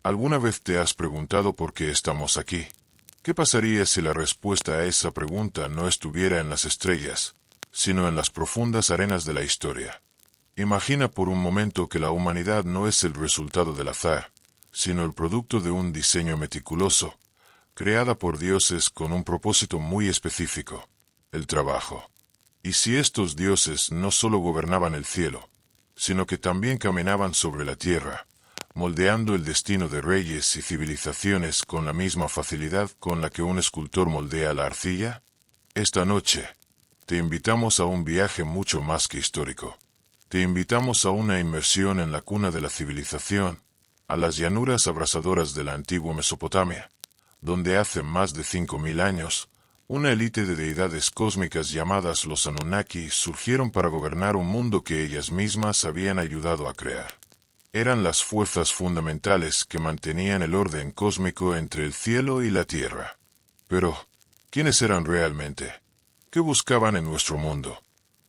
¿Alguna vez te has preguntado por qué estamos aquí? ¿Qué pasaría si la respuesta a esa pregunta no estuviera en las estrellas, sino en las profundas arenas de la historia? Imagina por un momento que la humanidad no es el resultado del azar, sino el producto de un diseño meticuloso, creada por dioses con un propósito muy específico: el trabajo. Y si estos dioses no solo gobernaban el cielo, sino que también caminaban sobre la tierra, moldeando el destino de reyes y civilizaciones con la misma facilidad con la que un escultor moldea la arcilla, esta noche te invitamos a un viaje mucho más que histórico. Te invitamos a una inmersión en la cuna de la civilización, a las llanuras abrasadoras de la antigua Mesopotamia, donde hace más de 5000 años, una élite de deidades cósmicas llamadas los Anunnaki surgieron para gobernar un mundo que ellas mismas habían ayudado a crear. Eran las fuerzas fundamentales que mantenían el orden cósmico entre el cielo y la tierra. Pero, ¿quiénes eran realmente? ¿Qué buscaban en nuestro mundo?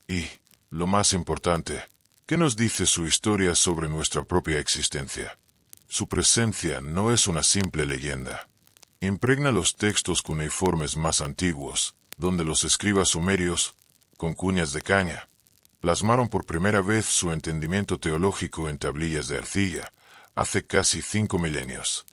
Y, lo más importante, ¿qué nos dice su historia sobre nuestra propia existencia? Su presencia no es una simple leyenda. Impregna los textos cuneiformes más antiguos, donde los escribas sumerios, con cuñas de caña, plasmaron por primera vez su entendimiento teológico en tablillas de arcilla, hace casi 5 milenios.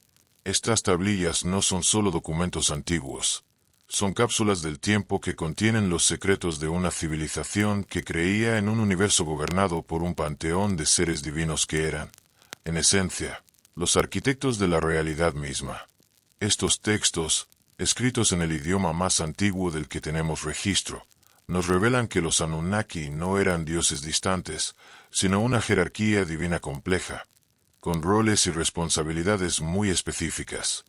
Estas tablillas no son solo documentos antiguos, son cápsulas del tiempo que contienen los secretos de una civilización que creía en un universo gobernado por un panteón de seres divinos que eran, en esencia, los arquitectos de la realidad misma. Estos textos, escritos en el idioma más antiguo del que tenemos registro, nos revelan que los Anunnaki no eran dioses distantes, sino una jerarquía divina compleja, con roles y responsabilidades muy específicas.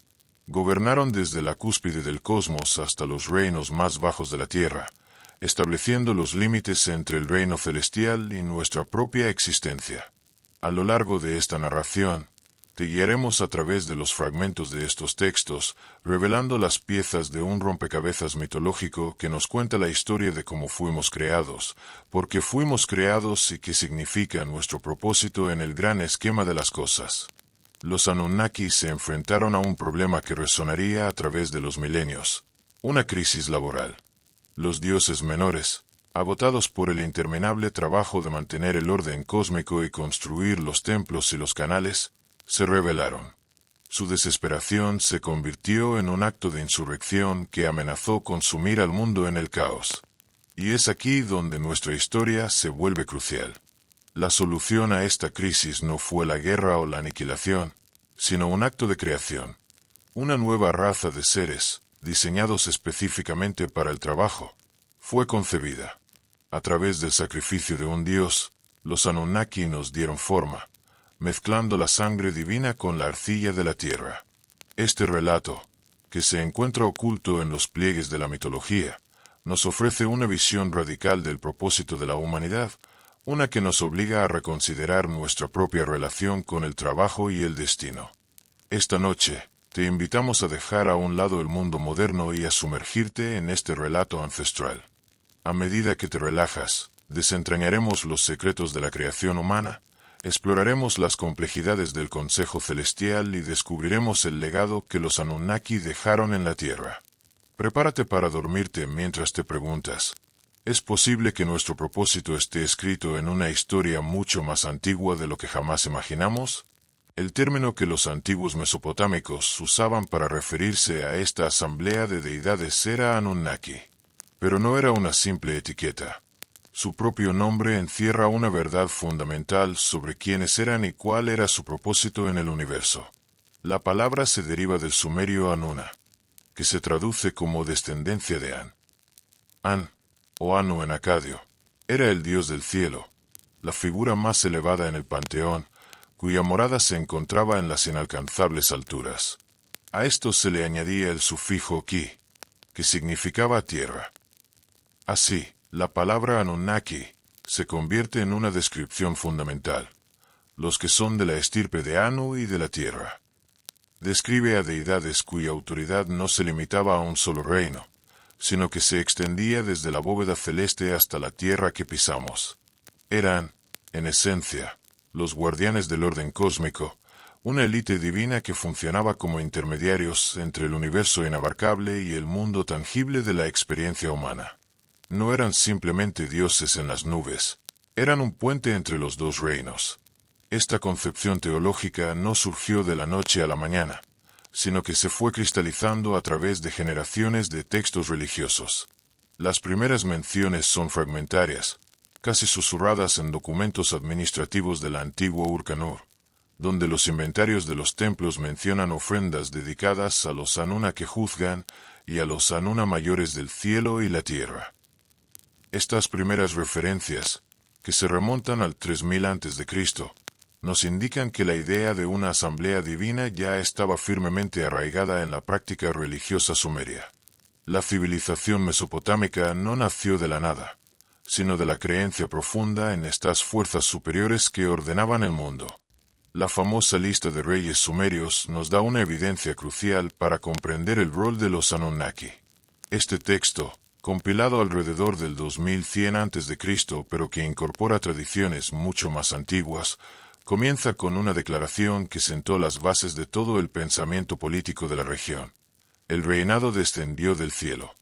Gobernaron desde la cúspide del cosmos hasta los reinos más bajos de la Tierra, estableciendo los límites entre el reino celestial y nuestra propia existencia. A lo largo de esta narración, te guiaremos a través de los fragmentos de estos textos, revelando las piezas de un rompecabezas mitológico que nos cuenta la historia de cómo fuimos creados, por qué fuimos creados y qué significa nuestro propósito en el gran esquema de las cosas. Los Anunnaki se enfrentaron a un problema que resonaría a través de los milenios: una crisis laboral. Los dioses menores, agotados por el interminable trabajo de mantener el orden cósmico y construir los templos y los canales, se rebelaron. Su desesperación se convirtió en un acto de insurrección que amenazó con sumir al mundo en el caos. Y es aquí donde nuestra historia se vuelve crucial. La solución a esta crisis no fue la guerra o la aniquilación, sino un acto de creación. Una nueva raza de seres, diseñados específicamente para el trabajo, fue concebida. A través del sacrificio de un dios, los Anunnaki nos dieron forma, mezclando la sangre divina con la arcilla de la tierra. Este relato, que se encuentra oculto en los pliegues de la mitología, nos ofrece una visión radical del propósito de la humanidad, una que nos obliga a reconsiderar nuestra propia relación con el trabajo y el destino. Esta noche, te invitamos a dejar a un lado el mundo moderno y a sumergirte en este relato ancestral. A medida que te relajas, desentrañaremos los secretos de la creación humana, exploraremos las complejidades del Consejo Celestial y descubriremos el legado que los Anunnaki dejaron en la Tierra. Prepárate para dormirte mientras te preguntas: ¿es posible que nuestro propósito esté escrito en una historia mucho más antigua de lo que jamás imaginamos? El término que los antiguos mesopotámicos usaban para referirse a esta asamblea de deidades era Anunnaki. Pero no era una simple etiqueta. Su propio nombre encierra una verdad fundamental sobre quiénes eran y cuál era su propósito en el universo. La palabra se deriva del sumerio Anuna, que se traduce como descendencia de An. An, o Anu en acadio, era el dios del cielo, la figura más elevada en el panteón, cuya morada se encontraba en las inalcanzables alturas. A esto se le añadía el sufijo ki, que significaba tierra. Así, la palabra Anunnaki se convierte en una descripción fundamental: los que son de la estirpe de Anu y de la tierra. Describe a deidades cuya autoridad no se limitaba a un solo reino, sino que se extendía desde la bóveda celeste hasta la tierra que pisamos. Eran, en esencia, los guardianes del orden cósmico, una élite divina que funcionaba como intermediarios entre el universo inabarcable y el mundo tangible de la experiencia humana. No eran simplemente dioses en las nubes, eran un puente entre los dos reinos. Esta concepción teológica no surgió de la noche a la mañana, sino que se fue cristalizando a través de generaciones de textos religiosos. Las primeras menciones son fragmentarias, casi susurradas en documentos administrativos de la antigua Ur-Kanur, donde los inventarios de los templos mencionan ofrendas dedicadas a los Anuna que juzgan y a los Anuna mayores del cielo y la tierra. Estas primeras referencias, que se remontan al 3000 a.C., nos indican que la idea de una asamblea divina ya estaba firmemente arraigada en la práctica religiosa sumeria. La civilización mesopotámica no nació de la nada, sino de la creencia profunda en estas fuerzas superiores que ordenaban el mundo. La famosa lista de reyes sumerios nos da una evidencia crucial para comprender el rol de los Anunnaki. Este texto, compilado alrededor del 2100 a.C., pero que incorpora tradiciones mucho más antiguas, comienza con una declaración que sentó las bases de todo el pensamiento político de la región. El reinado descendió del cielo.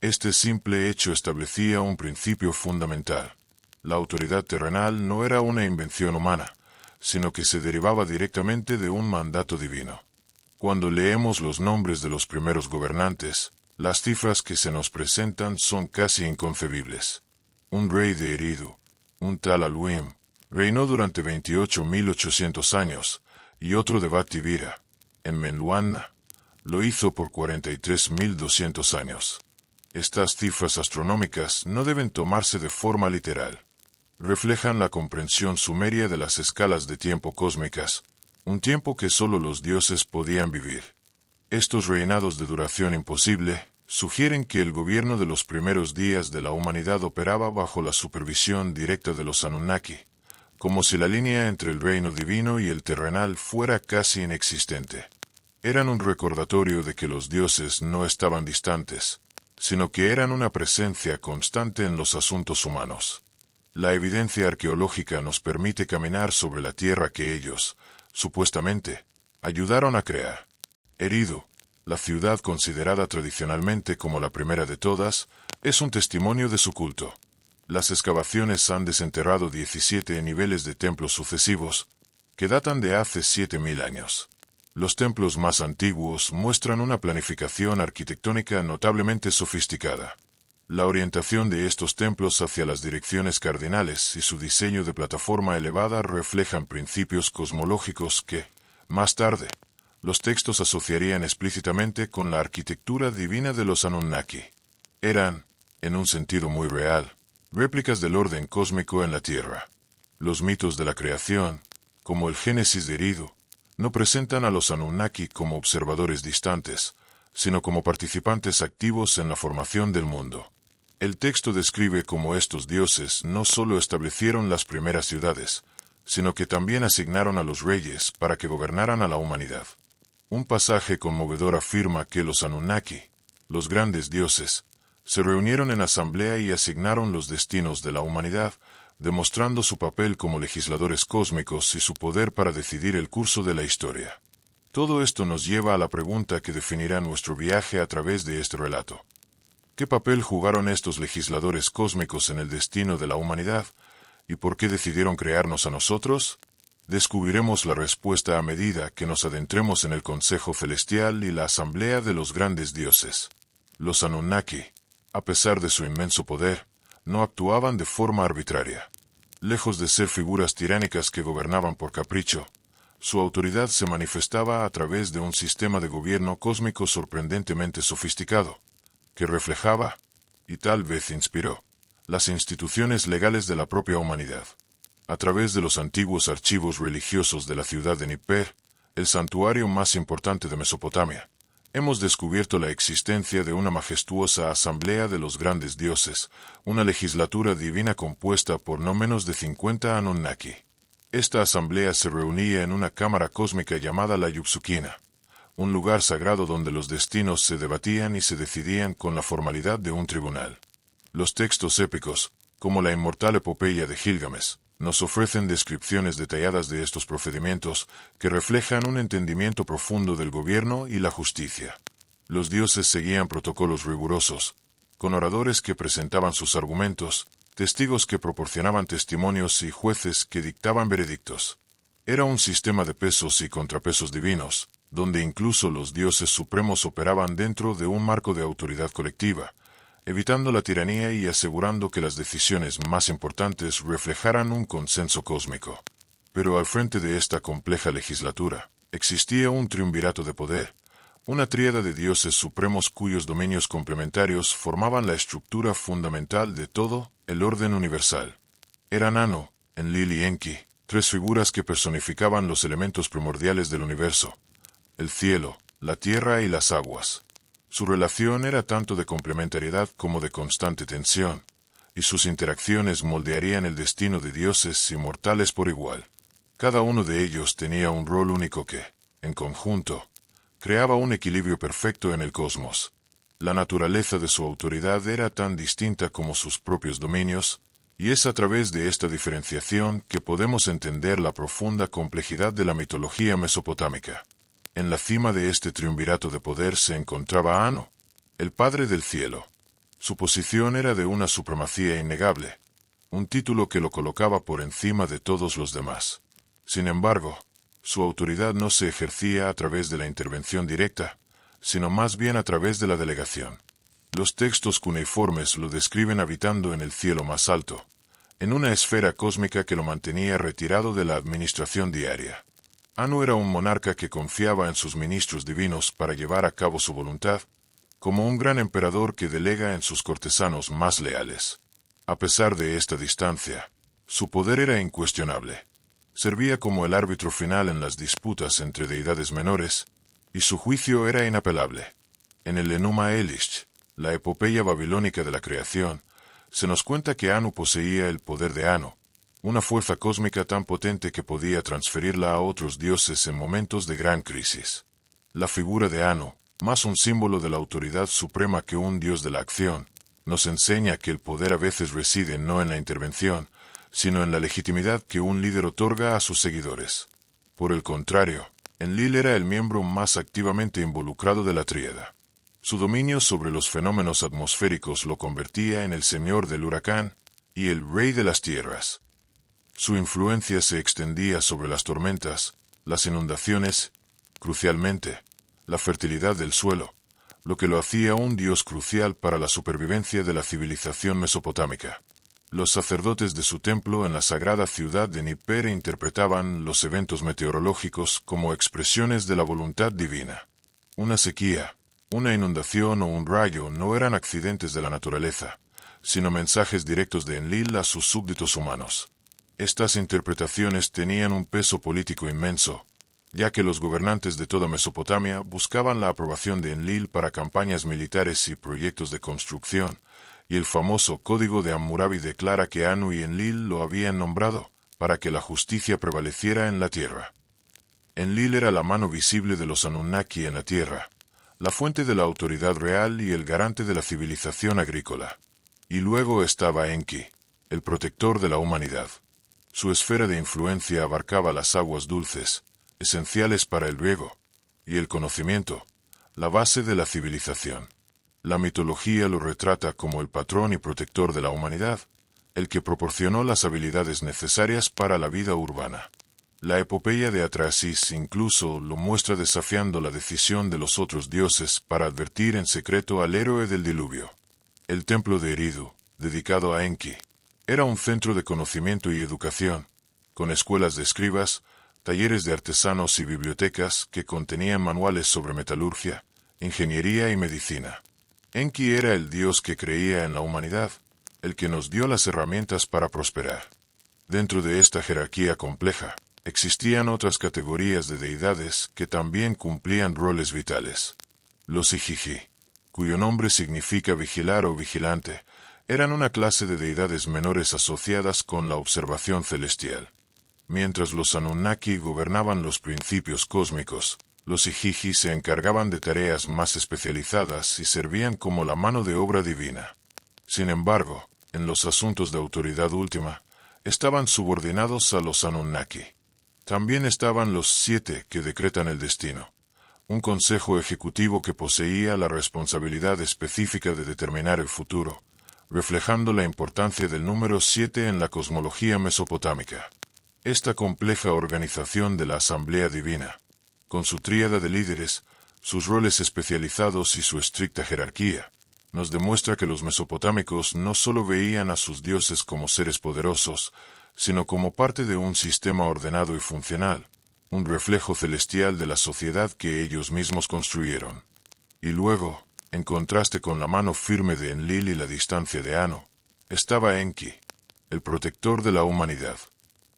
Este simple hecho establecía un principio fundamental. La autoridad terrenal no era una invención humana, sino que se derivaba directamente de un mandato divino. Cuando leemos los nombres de los primeros gobernantes, las cifras que se nos presentan son casi inconcebibles. Un rey de Eridu, un tal Aluim, reinó durante 28.800 años, y otro de Bat-Tibira, en Menluanna, lo hizo por 43.200 años. Estas cifras astronómicas no deben tomarse de forma literal. Reflejan la comprensión sumeria de las escalas de tiempo cósmicas, un tiempo que solo los dioses podían vivir. Estos reinados de duración imposible sugieren que el gobierno de los primeros días de la humanidad operaba bajo la supervisión directa de los Anunnaki, como si la línea entre el reino divino y el terrenal fuera casi inexistente. Eran un recordatorio de que los dioses no estaban distantes, sino que eran una presencia constante en los asuntos humanos. La evidencia arqueológica nos permite caminar sobre la tierra que ellos, supuestamente, ayudaron a crear. Eridu, la ciudad considerada tradicionalmente como la primera de todas, es un testimonio de su culto. Las excavaciones han desenterrado 17 niveles de templos sucesivos, que datan de hace 7000 años. Los templos más antiguos muestran una planificación arquitectónica notablemente sofisticada. La orientación de estos templos hacia las direcciones cardinales y su diseño de plataforma elevada reflejan principios cosmológicos que, más tarde, los textos asociarían explícitamente con la arquitectura divina de los Anunnaki. Eran, en un sentido muy real, réplicas del orden cósmico en la Tierra. Los mitos de la creación, como el Génesis de Eridu, no presentan a los Anunnaki como observadores distantes, sino como participantes activos en la formación del mundo. El texto describe cómo estos dioses no solo establecieron las primeras ciudades, sino que también asignaron a los reyes para que gobernaran a la humanidad. Un pasaje conmovedor afirma que los Anunnaki, los grandes dioses, se reunieron en asamblea y asignaron los destinos de la humanidad, demostrando su papel como legisladores cósmicos y su poder para decidir el curso de la historia. Todo esto nos lleva a la pregunta que definirá nuestro viaje a través de este relato. ¿Qué papel jugaron estos legisladores cósmicos en el destino de la humanidad? ¿Y por qué decidieron crearnos a nosotros? Descubriremos la respuesta a medida que nos adentremos en el Consejo Celestial y la Asamblea de los Grandes Dioses. Los Anunnaki, a pesar de su inmenso poder, no actuaban de forma arbitraria. Lejos de ser figuras tiránicas que gobernaban por capricho, su autoridad se manifestaba a través de un sistema de gobierno cósmico sorprendentemente sofisticado, que reflejaba, y tal vez inspiró, las instituciones legales de la propia humanidad. A través de los antiguos archivos religiosos de la ciudad de Nippur, el santuario más importante de Mesopotamia, hemos descubierto la existencia de una majestuosa asamblea de los grandes dioses, una legislatura divina compuesta por no menos de 50 Anunnaki. Esta asamblea se reunía en una cámara cósmica llamada la Yuxukina, un lugar sagrado donde los destinos se debatían y se decidían con la formalidad de un tribunal. Los textos épicos, como la inmortal epopeya de Gilgamesh, nos ofrecen descripciones detalladas de estos procedimientos que reflejan un entendimiento profundo del gobierno y la justicia. Los dioses seguían protocolos rigurosos, con oradores que presentaban sus argumentos, testigos que proporcionaban testimonios y jueces que dictaban veredictos. Era un sistema de pesos y contrapesos divinos, donde incluso los dioses supremos operaban dentro de un marco de autoridad colectiva, evitando la tiranía y asegurando que las decisiones más importantes reflejaran un consenso cósmico. Pero al frente de esta compleja legislatura, existía un triunvirato de poder, una tríada de dioses supremos cuyos dominios complementarios formaban la estructura fundamental de todo el orden universal. Eran Anu, Enlil y Enki, tres figuras que personificaban los elementos primordiales del universo: el cielo, la tierra y las aguas. Su relación era tanto de complementariedad como de constante tensión, y sus interacciones moldearían el destino de dioses y mortales por igual. Cada uno de ellos tenía un rol único que, en conjunto, creaba un equilibrio perfecto en el cosmos. La naturaleza de su autoridad era tan distinta como sus propios dominios, y es a través de esta diferenciación que podemos entender la profunda complejidad de la mitología mesopotámica. En la cima de este triunvirato de poder se encontraba Anu, el padre del cielo. Su posición era de una supremacía innegable, un título que lo colocaba por encima de todos los demás. Sin embargo, su autoridad no se ejercía a través de la intervención directa, sino más bien a través de la delegación. Los textos cuneiformes lo describen habitando en el cielo más alto, en una esfera cósmica que lo mantenía retirado de la administración diaria. Anu era un monarca que confiaba en sus ministros divinos para llevar a cabo su voluntad, como un gran emperador que delega en sus cortesanos más leales. A pesar de esta distancia, su poder era incuestionable. Servía como el árbitro final en las disputas entre deidades menores, y su juicio era inapelable. En el Enuma Elish, la epopeya babilónica de la creación, se nos cuenta que Anu poseía el poder de Anu, una fuerza cósmica tan potente que podía transferirla a otros dioses en momentos de gran crisis. La figura de Anu, más un símbolo de la autoridad suprema que un dios de la acción, nos enseña que el poder a veces reside no en la intervención, sino en la legitimidad que un líder otorga a sus seguidores. Por el contrario, Enlil era el miembro más activamente involucrado de la tríada. Su dominio sobre los fenómenos atmosféricos lo convertía en el señor del huracán y el rey de las tierras. Su influencia se extendía sobre las tormentas, las inundaciones, crucialmente, la fertilidad del suelo, lo que lo hacía un dios crucial para la supervivencia de la civilización mesopotámica. Los sacerdotes de su templo en la sagrada ciudad de Nippur interpretaban los eventos meteorológicos como expresiones de la voluntad divina. Una sequía, una inundación o un rayo no eran accidentes de la naturaleza, sino mensajes directos de Enlil a sus súbditos humanos. Estas interpretaciones tenían un peso político inmenso, ya que los gobernantes de toda Mesopotamia buscaban la aprobación de Enlil para campañas militares y proyectos de construcción, y el famoso Código de Hammurabi declara que Anu y Enlil lo habían nombrado para que la justicia prevaleciera en la tierra. Enlil era la mano visible de los Anunnaki en la tierra, la fuente de la autoridad real y el garante de la civilización agrícola. Y luego estaba Enki, el protector de la humanidad. Su esfera de influencia abarcaba las aguas dulces, esenciales para el riego, y el conocimiento, la base de la civilización. La mitología lo retrata como el patrón y protector de la humanidad, el que proporcionó las habilidades necesarias para la vida urbana. La epopeya de Atrasis incluso lo muestra desafiando la decisión de los otros dioses para advertir en secreto al héroe del diluvio. El templo de Eridu, dedicado a Enki, era un centro de conocimiento y educación, con escuelas de escribas, talleres de artesanos y bibliotecas que contenían manuales sobre metalurgia, ingeniería y medicina. Enki era el dios que creía en la humanidad, el que nos dio las herramientas para prosperar. Dentro de esta jerarquía compleja, existían otras categorías de deidades que también cumplían roles vitales. Los Igigi, cuyo nombre significa vigilar o vigilante, eran una clase de deidades menores asociadas con la observación celestial. Mientras los Anunnaki gobernaban los principios cósmicos, los Igigi se encargaban de tareas más especializadas y servían como la mano de obra divina. Sin embargo, en los asuntos de autoridad última, estaban subordinados a los Anunnaki. También estaban los 7 que decretan el destino, un consejo ejecutivo que poseía la responsabilidad específica de determinar el futuro, reflejando la importancia del número 7 en la cosmología mesopotámica. Esta compleja organización de la Asamblea Divina, con su tríada de líderes, sus roles especializados y su estricta jerarquía, nos demuestra que los mesopotámicos no solo veían a sus dioses como seres poderosos, sino como parte de un sistema ordenado y funcional, un reflejo celestial de la sociedad que ellos mismos construyeron. Y luego, en contraste con la mano firme de Enlil y la distancia de Anu, estaba Enki, el protector de la humanidad.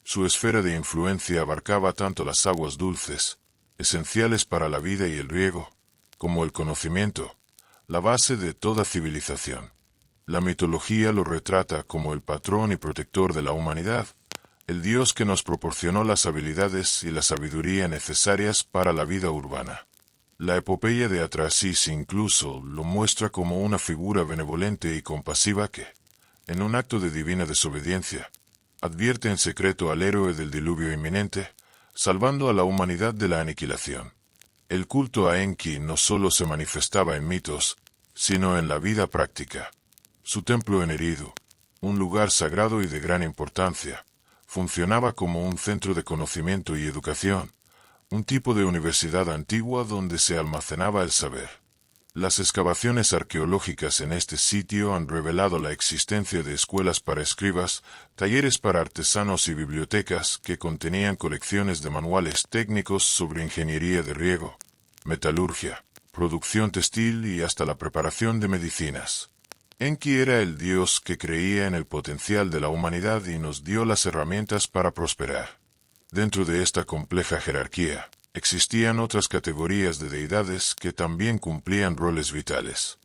Su esfera de influencia abarcaba tanto las aguas dulces, esenciales para la vida y el riego, como el conocimiento, la base de toda civilización. La mitología lo retrata como el patrón y protector de la humanidad, el Dios que nos proporcionó las habilidades y la sabiduría necesarias para la vida urbana. La epopeya de Atrasis incluso lo muestra como una figura benevolente y compasiva que, en un acto de divina desobediencia, advierte en secreto al héroe del diluvio inminente, salvando a la humanidad de la aniquilación. El culto a Enki no solo se manifestaba en mitos, sino en la vida práctica. Su templo en Eridu, un lugar sagrado y de gran importancia, funcionaba como un centro de conocimiento y educación, un tipo de universidad antigua donde se almacenaba el saber. Las excavaciones arqueológicas en este sitio han revelado la existencia de escuelas para escribas, talleres para artesanos y bibliotecas que contenían colecciones de manuales técnicos sobre ingeniería de riego, metalurgia, producción textil y hasta la preparación de medicinas. Enki era el dios que creía en el potencial de la humanidad y nos dio las herramientas para prosperar. Dentro de esta compleja jerarquía, existían otras categorías de deidades que también cumplían roles vitales.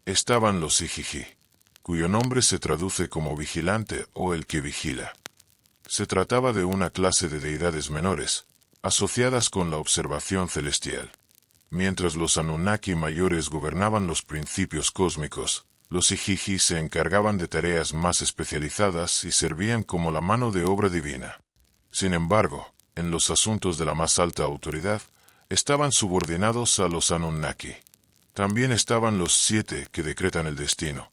Estaban los Igigi, cuyo nombre se traduce como vigilante o el que vigila. Se trataba de una clase de deidades menores, asociadas con la observación celestial. Mientras los Anunnaki mayores gobernaban los principios cósmicos, los Igigi se encargaban de tareas más especializadas y servían como la mano de obra divina. Sin embargo, en los asuntos de la más alta autoridad, estaban subordinados a los Anunnaki. También estaban los 7 que decretan el destino,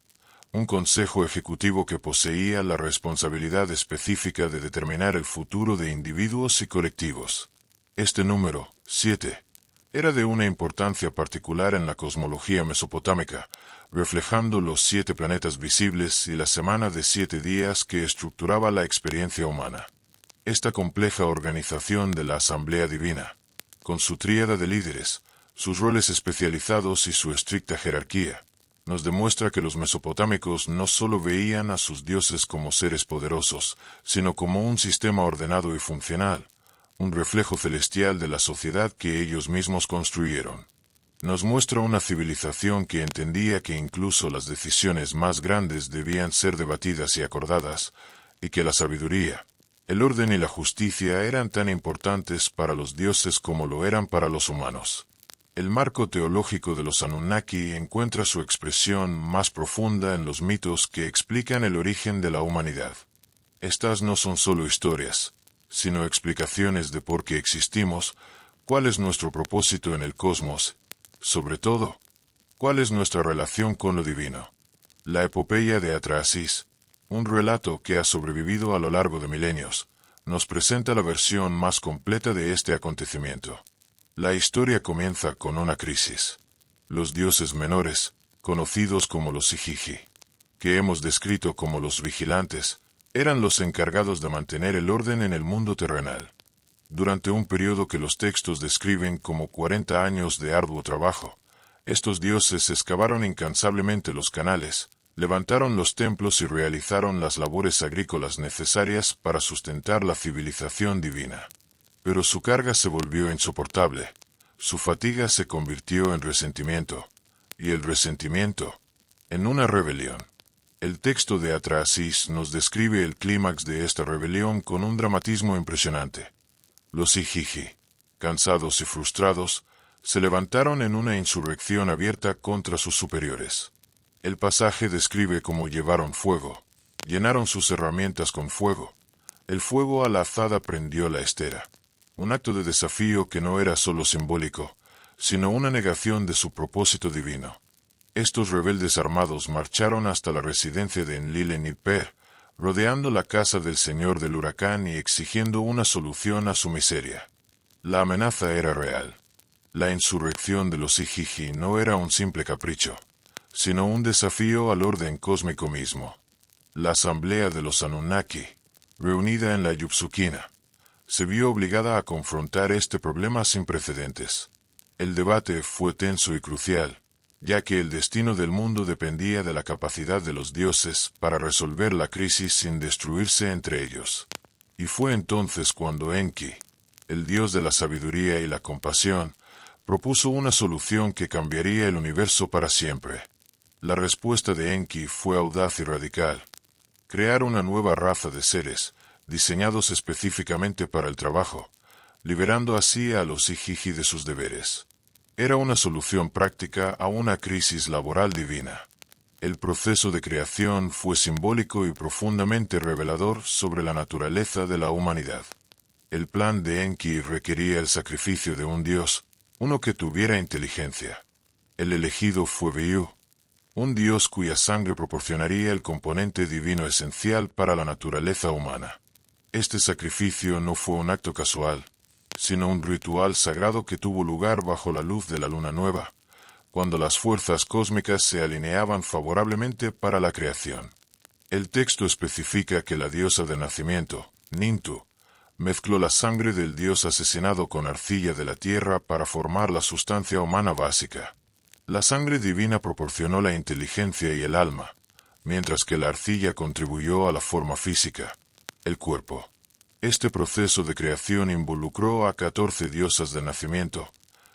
un consejo ejecutivo que poseía la responsabilidad específica de determinar el futuro de individuos y colectivos. Este número, 7, era de una importancia particular en la cosmología mesopotámica, reflejando los 7 planetas visibles y la semana de 7 días que estructuraba la experiencia humana. Esta compleja organización de la Asamblea Divina, con su tríada de líderes, sus roles especializados y su estricta jerarquía, nos demuestra que los mesopotámicos no solo veían a sus dioses como seres poderosos, sino como un sistema ordenado y funcional, un reflejo celestial de la sociedad que ellos mismos construyeron. Nos muestra una civilización que entendía que incluso las decisiones más grandes debían ser debatidas y acordadas, y que la sabiduría, el orden y la justicia eran tan importantes para los dioses como lo eran para los humanos. El marco teológico de los Anunnaki encuentra su expresión más profunda en los mitos que explican el origen de la humanidad. Estas no son solo historias, sino explicaciones de por qué existimos, cuál es nuestro propósito en el cosmos, sobre todo, cuál es nuestra relación con lo divino. La epopeya de Atrasis, un relato que ha sobrevivido a lo largo de milenios, nos presenta la versión más completa de este acontecimiento. La historia comienza con una crisis. Los dioses menores, conocidos como los Igigi, que hemos descrito como los vigilantes, eran los encargados de mantener el orden en el mundo terrenal. Durante un periodo que los textos describen como 40 años de arduo trabajo, estos dioses excavaron incansablemente los canales, levantaron los templos y realizaron las labores agrícolas necesarias para sustentar la civilización divina. Pero su carga se volvió insoportable, su fatiga se convirtió en resentimiento, y el resentimiento, en una rebelión. El texto de Atrasis nos describe el clímax de esta rebelión con un dramatismo impresionante. Los Igigi, cansados y frustrados, se levantaron en una insurrección abierta contra sus superiores. El pasaje describe cómo llevaron fuego, llenaron sus herramientas con fuego, El fuego a la azada prendió la estera. Un acto de desafío que no era solo simbólico, sino una negación de su propósito divino. Estos rebeldes armados marcharon hasta la residencia de Enlil-en-Ilper, rodeando la casa del señor del huracán y exigiendo una solución a su miseria. La amenaza era real. La insurrección de los Ijiji no era un simple capricho, sino un desafío al orden cósmico mismo. La asamblea de los Anunnaki, reunida en la Yupsukina, se vio obligada a confrontar este problema sin precedentes. El debate fue tenso y crucial, ya que el destino del mundo dependía de la capacidad de los dioses para resolver la crisis sin destruirse entre ellos. Y fue entonces cuando Enki, el dios de la sabiduría y la compasión, propuso una solución que cambiaría el universo para siempre. La respuesta de Enki fue audaz y radical: crear una nueva raza de seres, diseñados específicamente para el trabajo, liberando así a los Ijiji de sus deberes. Era una solución práctica a una crisis laboral divina. El proceso de creación fue simbólico y profundamente revelador sobre la naturaleza de la humanidad. El plan de Enki requería el sacrificio de un dios, uno que tuviera inteligencia. El elegido fue Viu, un dios cuya sangre proporcionaría el componente divino esencial para la naturaleza humana. Este sacrificio no fue un acto casual, sino un ritual sagrado que tuvo lugar bajo la luz de la luna nueva, cuando las fuerzas cósmicas se alineaban favorablemente para la creación. El texto especifica que la diosa del nacimiento, Nintu, mezcló la sangre del dios asesinado con arcilla de la tierra para formar la sustancia humana básica. La sangre divina proporcionó la inteligencia y el alma, mientras que la arcilla contribuyó a la forma física, el cuerpo. Este proceso de creación involucró a 14 diosas de nacimiento,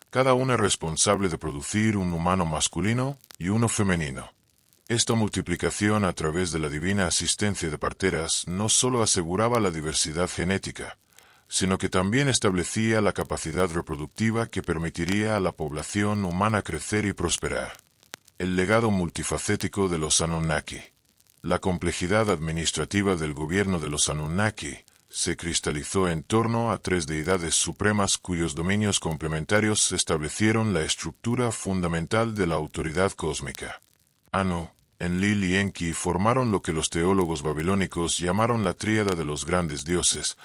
cada una responsable de producir un humano masculino y uno femenino. Esta multiplicación a través de la divina asistencia de parteras no solo aseguraba la diversidad genética, sino que también establecía la capacidad reproductiva que permitiría a la población humana crecer y prosperar. El legado multifacético de los Anunnaki. La complejidad administrativa del gobierno de los Anunnaki se cristalizó en torno a 3 deidades supremas cuyos dominios complementarios establecieron la estructura fundamental de la autoridad cósmica. Anu, Enlil y Enki formaron lo que los teólogos babilónicos llamaron la tríada de los grandes dioses,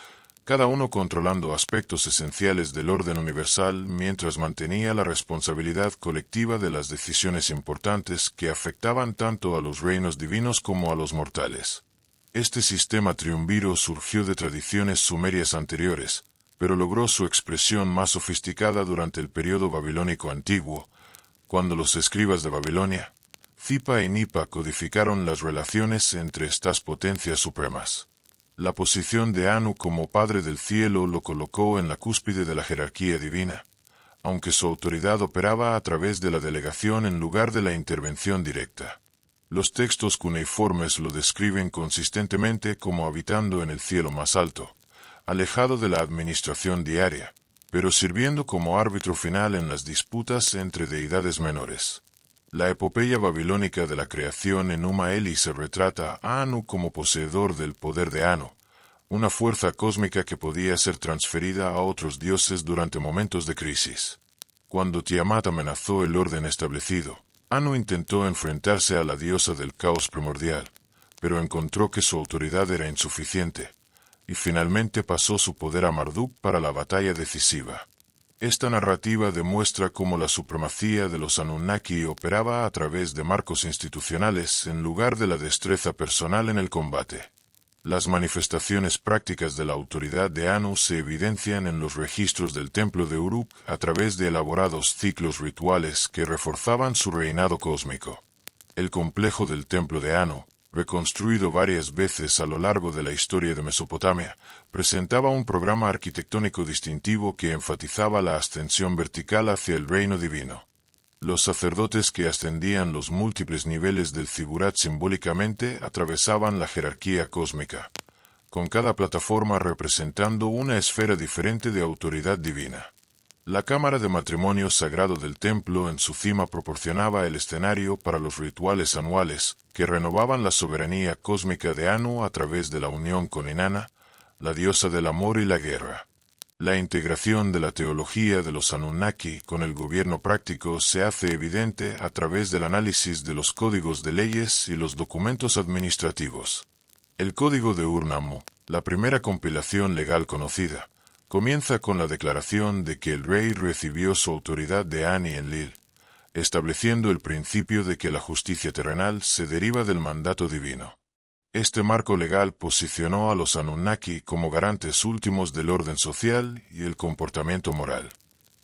cada uno controlando aspectos esenciales del orden universal mientras mantenía la responsabilidad colectiva de las decisiones importantes que afectaban tanto a los reinos divinos como a los mortales. Este sistema triunviro surgió de tradiciones sumerias anteriores, pero logró su expresión más sofisticada durante el período babilónico antiguo, cuando los escribas de Babilonia, Zipa y Nipa codificaron las relaciones entre estas potencias supremas. La posición de Anu como Padre del Cielo lo colocó en la cúspide de la jerarquía divina, aunque su autoridad operaba a través de la delegación en lugar de la intervención directa. Los textos cuneiformes lo describen consistentemente como habitando en el cielo más alto, alejado de la administración diaria, pero sirviendo como árbitro final en las disputas entre deidades menores. La epopeya babilónica de la creación en Enuma-Eli se retrata a Anu como poseedor del poder de Anu, una fuerza cósmica que podía ser transferida a otros dioses durante momentos de crisis. Cuando Tiamat amenazó el orden establecido, Anu intentó enfrentarse a la diosa del caos primordial, pero encontró que su autoridad era insuficiente, y finalmente pasó su poder a Marduk para la batalla decisiva. Esta narrativa demuestra cómo la supremacía de los Anunnaki operaba a través de marcos institucionales en lugar de la destreza personal en el combate. Las manifestaciones prácticas de la autoridad de Anu se evidencian en los registros del templo de Uruk a través de elaborados ciclos rituales que reforzaban su reinado cósmico. El complejo del templo de Anu, reconstruido varias veces a lo largo de la historia de Mesopotamia, presentaba un programa arquitectónico distintivo que enfatizaba la ascensión vertical hacia el reino divino. Los sacerdotes que ascendían los múltiples niveles del Zigurat simbólicamente atravesaban la jerarquía cósmica, con cada plataforma representando una esfera diferente de autoridad divina. La cámara de matrimonio sagrado del templo en su cima proporcionaba el escenario para los rituales anuales, que renovaban la soberanía cósmica de Anu a través de la unión con Inanna, la diosa del amor y la guerra. La integración de la teología de los Anunnaki con el gobierno práctico se hace evidente a través del análisis de los códigos de leyes y los documentos administrativos. El Código de Ur-Nammu, la primera compilación legal conocida, comienza con la declaración de que el rey recibió su autoridad de Anu-Enlil, estableciendo el principio de que la justicia terrenal se deriva del mandato divino. Este marco legal posicionó a los Anunnaki como garantes últimos del orden social y el comportamiento moral.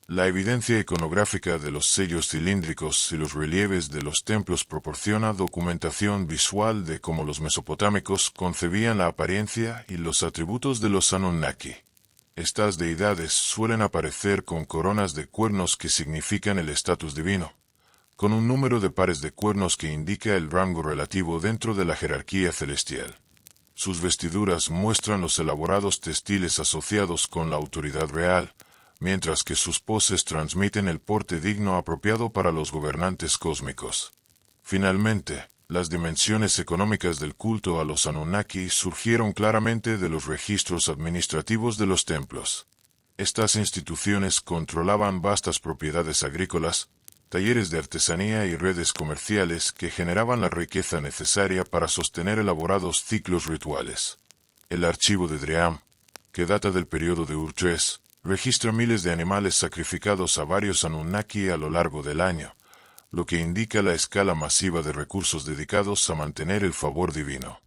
La evidencia iconográfica de los sellos cilíndricos y los relieves de los templos proporciona documentación visual de cómo los mesopotámicos concebían la apariencia y los atributos de los Anunnaki. Estas deidades suelen aparecer con coronas de cuernos que significan el estatus divino, con un número de pares de cuernos que indica el rango relativo dentro de la jerarquía celestial. Sus vestiduras muestran los elaborados textiles asociados con la autoridad real, mientras que sus poses transmiten el porte digno apropiado para los gobernantes cósmicos. Finalmente, las dimensiones económicas del culto a los Anunnaki surgieron claramente de los registros administrativos de los templos. Estas instituciones controlaban vastas propiedades agrícolas, talleres de artesanía y redes comerciales que generaban la riqueza necesaria para sostener elaborados ciclos rituales. El archivo de Driam, que data del periodo de Ur-III, registra miles de animales sacrificados a varios Anunnaki a lo largo del año, lo que indica la escala masiva de recursos dedicados a mantener el favor divino.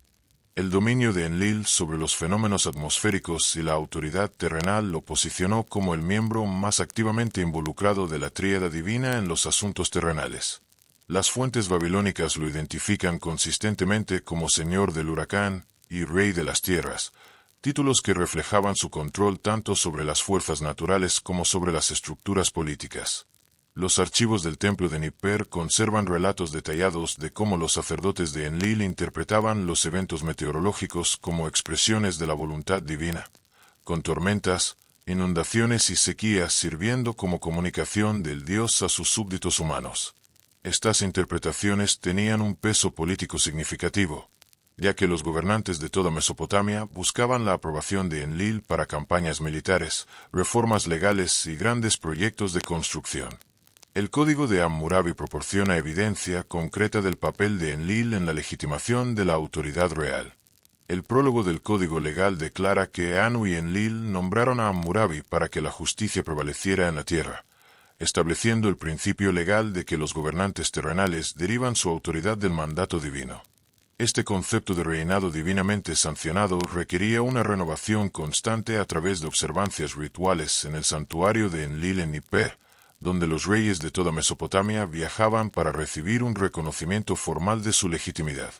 El dominio de Enlil sobre los fenómenos atmosféricos y la autoridad terrenal lo posicionó como el miembro más activamente involucrado de la tríada divina en los asuntos terrenales. Las fuentes babilónicas lo identifican consistentemente como Señor del Huracán y Rey de las Tierras, títulos que reflejaban su control tanto sobre las fuerzas naturales como sobre las estructuras políticas. Los archivos del templo de Nippur conservan relatos detallados de cómo los sacerdotes de Enlil interpretaban los eventos meteorológicos como expresiones de la voluntad divina, con tormentas, inundaciones y sequías sirviendo como comunicación del dios a sus súbditos humanos. Estas interpretaciones tenían un peso político significativo, ya que los gobernantes de toda Mesopotamia buscaban la aprobación de Enlil para campañas militares, reformas legales y grandes proyectos de construcción. El Código de Hammurabi proporciona evidencia concreta del papel de Enlil en la legitimación de la autoridad real. El prólogo del Código Legal declara que Anu y Enlil nombraron a Hammurabi para que la justicia prevaleciera en la tierra, estableciendo el principio legal de que los gobernantes terrenales derivan su autoridad del mandato divino. Este concepto de reinado divinamente sancionado requería una renovación constante a través de observancias rituales en el santuario de Enlil en Nippur, donde los reyes de toda Mesopotamia viajaban para recibir un reconocimiento formal de su legitimidad.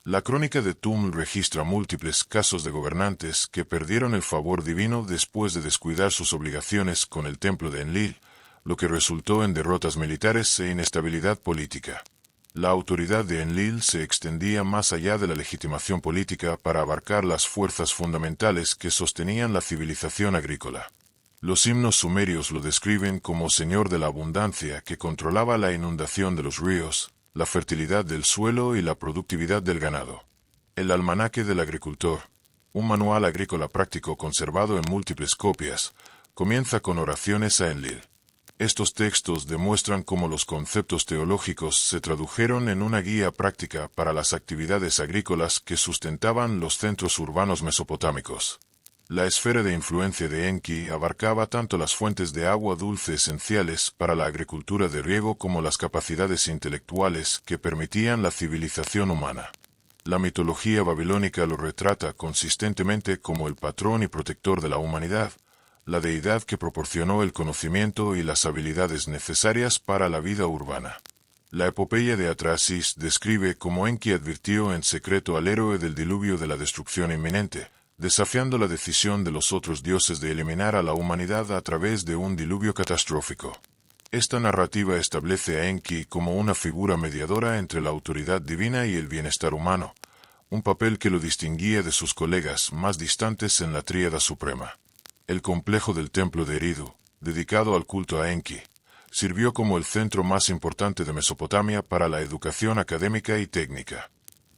La crónica de Tum registra múltiples casos de gobernantes que perdieron el favor divino después de descuidar sus obligaciones con el templo de Enlil, lo que resultó en derrotas militares e inestabilidad política. La autoridad de Enlil se extendía más allá de la legitimación política para abarcar las fuerzas fundamentales que sostenían la civilización agrícola. Los himnos sumerios lo describen como señor de la abundancia que controlaba la inundación de los ríos, la fertilidad del suelo y la productividad del ganado. El almanaque del agricultor, un manual agrícola práctico conservado en múltiples copias, comienza con oraciones a Enlil. Estos textos demuestran cómo los conceptos teológicos se tradujeron en una guía práctica para las actividades agrícolas que sustentaban los centros urbanos mesopotámicos. La esfera de influencia de Enki abarcaba tanto las fuentes de agua dulce esenciales para la agricultura de riego como las capacidades intelectuales que permitían la civilización humana. La mitología babilónica lo retrata consistentemente como el patrón y protector de la humanidad, la deidad que proporcionó el conocimiento y las habilidades necesarias para la vida urbana. La epopeya de Atrasis describe cómo Enki advirtió en secreto al héroe del diluvio de la destrucción inminente, desafiando la decisión de los otros dioses de eliminar a la humanidad a través de un diluvio catastrófico. Esta narrativa establece a Enki como una figura mediadora entre la autoridad divina y el bienestar humano, un papel que lo distinguía de sus colegas más distantes en la tríada suprema. El complejo del templo de Eridu, dedicado al culto a Enki, sirvió como el centro más importante de Mesopotamia para la educación académica y técnica.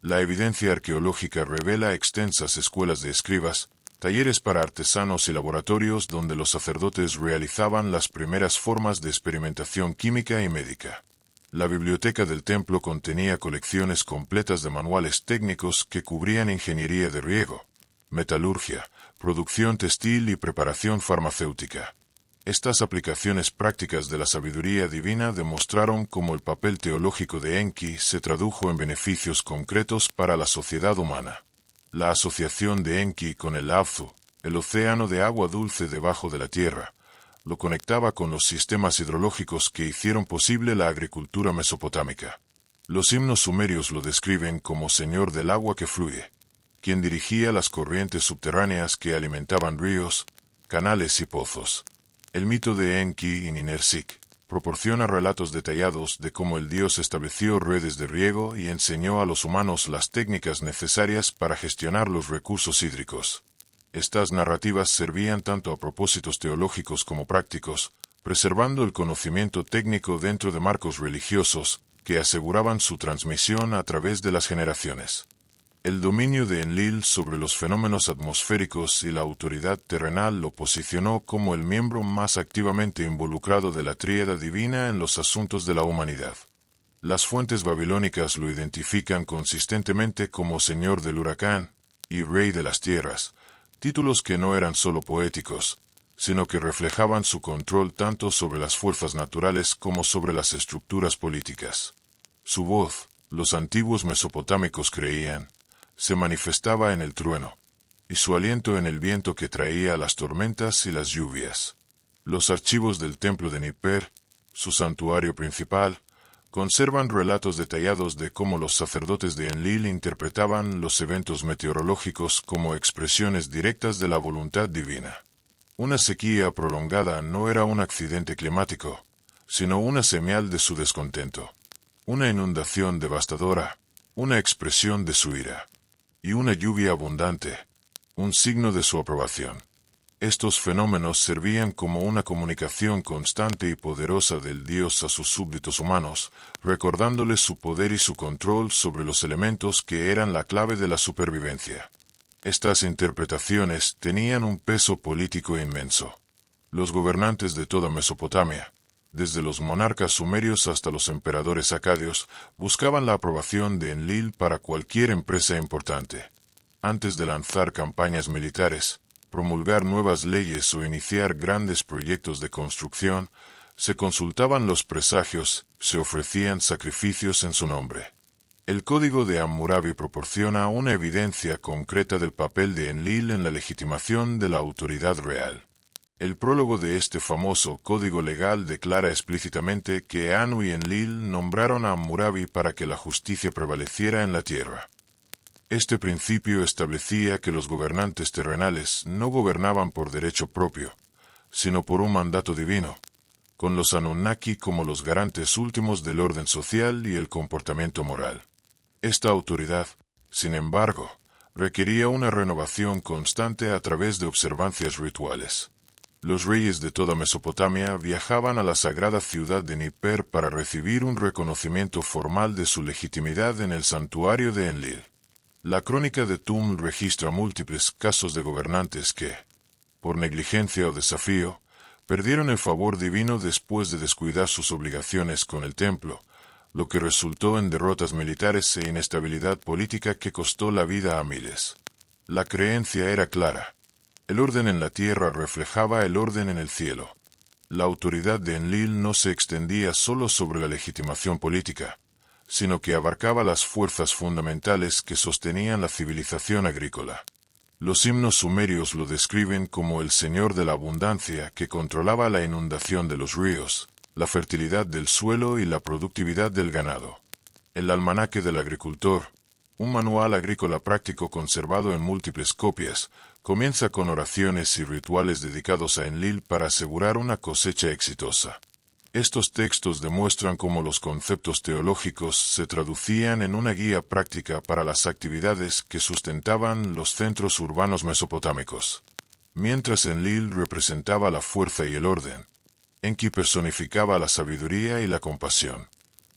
La evidencia arqueológica revela extensas escuelas de escribas, talleres para artesanos y laboratorios donde los sacerdotes realizaban las primeras formas de experimentación química y médica. La biblioteca del templo contenía colecciones completas de manuales técnicos que cubrían ingeniería de riego, metalurgia, producción textil y preparación farmacéutica. Estas aplicaciones prácticas de la sabiduría divina demostraron cómo el papel teológico de Enki se tradujo en beneficios concretos para la sociedad humana. La asociación de Enki con el Abzu, el océano de agua dulce debajo de la tierra, lo conectaba con los sistemas hidrológicos que hicieron posible la agricultura mesopotámica. Los himnos sumerios lo describen como Señor del agua que fluye, quien dirigía las corrientes subterráneas que alimentaban ríos, canales y pozos. El mito de Enki y Ninrsik proporciona relatos detallados de cómo el dios estableció redes de riego y enseñó a los humanos las técnicas necesarias para gestionar los recursos hídricos. Estas narrativas servían tanto a propósitos teológicos como prácticos, preservando el conocimiento técnico dentro de marcos religiosos que aseguraban su transmisión a través de las generaciones. El dominio de Enlil sobre los fenómenos atmosféricos y la autoridad terrenal lo posicionó como el miembro más activamente involucrado de la tríada divina en los asuntos de la humanidad. Las fuentes babilónicas lo identifican consistentemente como Señor del huracán y Rey de las tierras, títulos que no eran solo poéticos, sino que reflejaban su control tanto sobre las fuerzas naturales como sobre las estructuras políticas. Su voz, los antiguos mesopotámicos creían, se manifestaba en el trueno, y su aliento en el viento que traía las tormentas y las lluvias. Los archivos del templo de Nippur, su santuario principal, conservan relatos detallados de cómo los sacerdotes de Enlil interpretaban los eventos meteorológicos como expresiones directas de la voluntad divina. Una sequía prolongada no era un accidente climático, sino una señal de su descontento. Una inundación devastadora, una expresión de su ira. Y una lluvia abundante, un signo de su aprobación. Estos fenómenos servían como una comunicación constante y poderosa del Dios a sus súbditos humanos, recordándoles su poder y su control sobre los elementos que eran la clave de la supervivencia. Estas interpretaciones tenían un peso político inmenso. Los gobernantes de toda Mesopotamia, desde los monarcas sumerios hasta los emperadores acadios, buscaban la aprobación de Enlil para cualquier empresa importante. Antes de lanzar campañas militares, promulgar nuevas leyes o iniciar grandes proyectos de construcción, se consultaban los presagios, se ofrecían sacrificios en su nombre. El Código de Hammurabi proporciona una evidencia concreta del papel de Enlil en la legitimación de la autoridad real. El prólogo de este famoso código legal declara explícitamente que Anu y Enlil nombraron a Hammurabi para que la justicia prevaleciera en la tierra. Este principio establecía que los gobernantes terrenales no gobernaban por derecho propio, sino por un mandato divino, con los Anunnaki como los garantes últimos del orden social y el comportamiento moral. Esta autoridad, sin embargo, requería una renovación constante a través de observancias rituales. Los reyes de toda Mesopotamia viajaban a la sagrada ciudad de Nippur para recibir un reconocimiento formal de su legitimidad en el santuario de Enlil. La crónica de Tum registra múltiples casos de gobernantes que, por negligencia o desafío, perdieron el favor divino después de descuidar sus obligaciones con el templo, lo que resultó en derrotas militares e inestabilidad política que costó la vida a miles. La creencia era clara. El orden en la tierra reflejaba el orden en el cielo. La autoridad de Enlil no se extendía solo sobre la legitimación política, sino que abarcaba las fuerzas fundamentales que sostenían la civilización agrícola. Los himnos sumerios lo describen como el Señor de la abundancia que controlaba la inundación de los ríos, la fertilidad del suelo y la productividad del ganado. El almanaque del agricultor, un manual agrícola práctico conservado en múltiples copias, comienza con oraciones y rituales dedicados a Enlil para asegurar una cosecha exitosa. Estos textos demuestran cómo los conceptos teológicos se traducían en una guía práctica para las actividades que sustentaban los centros urbanos mesopotámicos. Mientras Enlil representaba la fuerza y el orden, Enki personificaba la sabiduría y la compasión.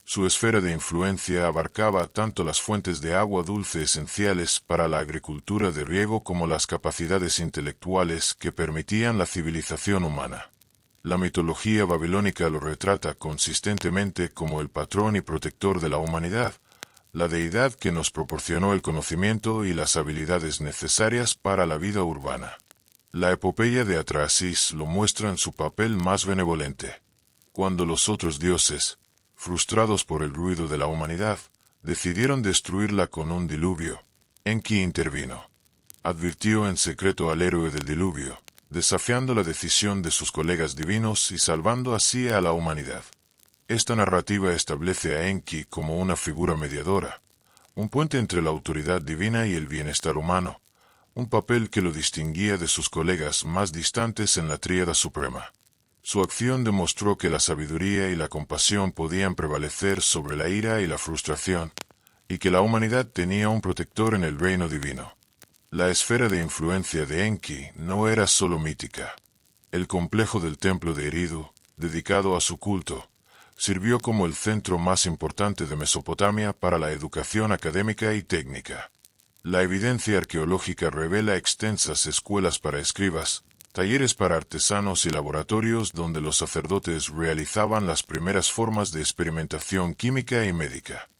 Su esfera de influencia abarcaba tanto las fuentes de agua dulce esenciales para la agricultura de riego como las capacidades intelectuales que permitían la civilización humana. La mitología babilónica lo retrata consistentemente como el patrón y protector de la humanidad, la deidad que nos proporcionó el conocimiento y las habilidades necesarias para la vida urbana. La epopeya de Atrahasis lo muestra en su papel más benevolente. Cuando los otros dioses, frustrados por el ruido de la humanidad, decidieron destruirla con un diluvio, Enki intervino. Advirtió en secreto al héroe del diluvio, desafiando la decisión de sus colegas divinos y salvando así a la humanidad. Esta narrativa establece a Enki como una figura mediadora, un puente entre la autoridad divina y el bienestar humano, un papel que lo distinguía de sus colegas más distantes en la tríada suprema. Su acción demostró que la sabiduría y la compasión podían prevalecer sobre la ira y la frustración, y que la humanidad tenía un protector en el reino divino. La esfera de influencia de Enki no era solo mítica. El complejo del templo de Eridu, dedicado a su culto, sirvió como el centro más importante de Mesopotamia para la educación académica y técnica. La evidencia arqueológica revela extensas escuelas para escribas, talleres para artesanos y laboratorios donde los sacerdotes realizaban las primeras formas de experimentación química y médica.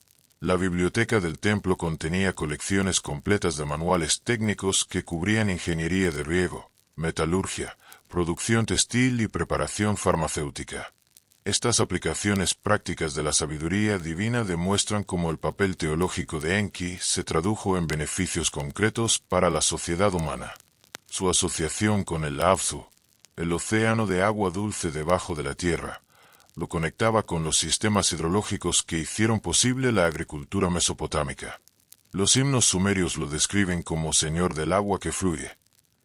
La biblioteca del templo contenía colecciones completas de manuales técnicos que cubrían ingeniería de riego, metalurgia, producción textil y preparación farmacéutica. Estas aplicaciones prácticas de la sabiduría divina demuestran cómo el papel teológico de Enki se tradujo en beneficios concretos para la sociedad humana. Su asociación con el Abzu, el océano de agua dulce debajo de la tierra, lo conectaba con los sistemas hidrológicos que hicieron posible la agricultura mesopotámica. Los himnos sumerios lo describen como Señor del agua que fluye,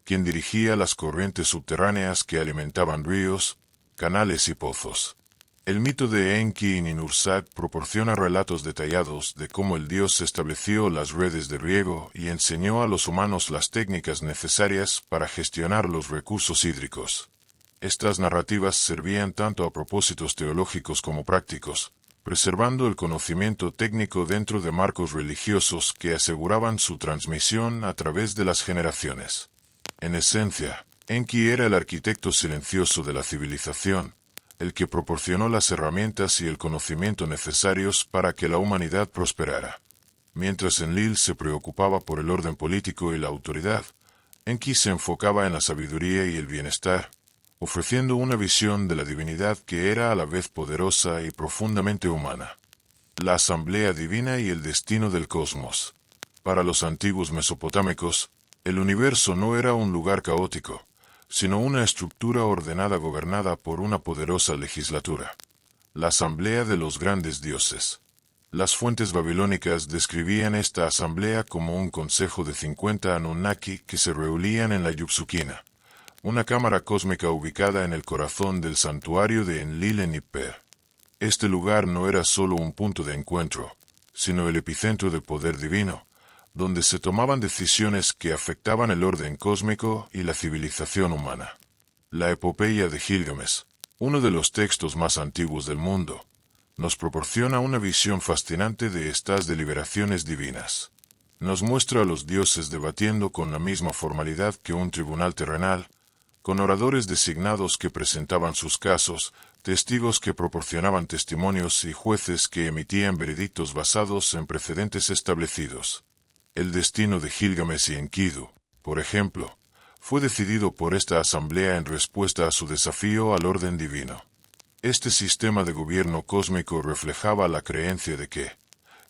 quien dirigía las corrientes subterráneas que alimentaban ríos, canales y pozos. El mito de Enki y Ninhursag proporciona relatos detallados de cómo el dios estableció las redes de riego y enseñó a los humanos las técnicas necesarias para gestionar los recursos hídricos. Estas narrativas servían tanto a propósitos teológicos como prácticos, preservando el conocimiento técnico dentro de marcos religiosos que aseguraban su transmisión a través de las generaciones. En esencia, Enki era el arquitecto silencioso de la civilización, el que proporcionó las herramientas y el conocimiento necesarios para que la humanidad prosperara. Mientras Enlil se preocupaba por el orden político y la autoridad, Enki se enfocaba en la sabiduría y el bienestar, ofreciendo una visión de la divinidad que era a la vez poderosa y profundamente humana. La asamblea divina y el destino del cosmos. Para los antiguos mesopotámicos, el universo no era un lugar caótico, sino una estructura ordenada gobernada por una poderosa legislatura. La asamblea de los grandes dioses. Las fuentes babilónicas describían esta asamblea como un consejo de 50 Anunnaki que se reunían en la Yuxukina, una cámara cósmica ubicada en el corazón del santuario de Enlil en Nipper. Este lugar no era solo un punto de encuentro, sino el epicentro del poder divino, donde se tomaban decisiones que afectaban el orden cósmico y la civilización humana. La epopeya de Gilgamesh, uno de los textos más antiguos del mundo, nos proporciona una visión fascinante de estas deliberaciones divinas. Nos muestra a los dioses debatiendo con la misma formalidad que un tribunal terrenal, con oradores designados que presentaban sus casos, testigos que proporcionaban testimonios y jueces que emitían veredictos basados en precedentes establecidos. El destino de Gilgamesh y Enkidu, por ejemplo, fue decidido por esta asamblea en respuesta a su desafío al orden divino. Este sistema de gobierno cósmico reflejaba la creencia de que,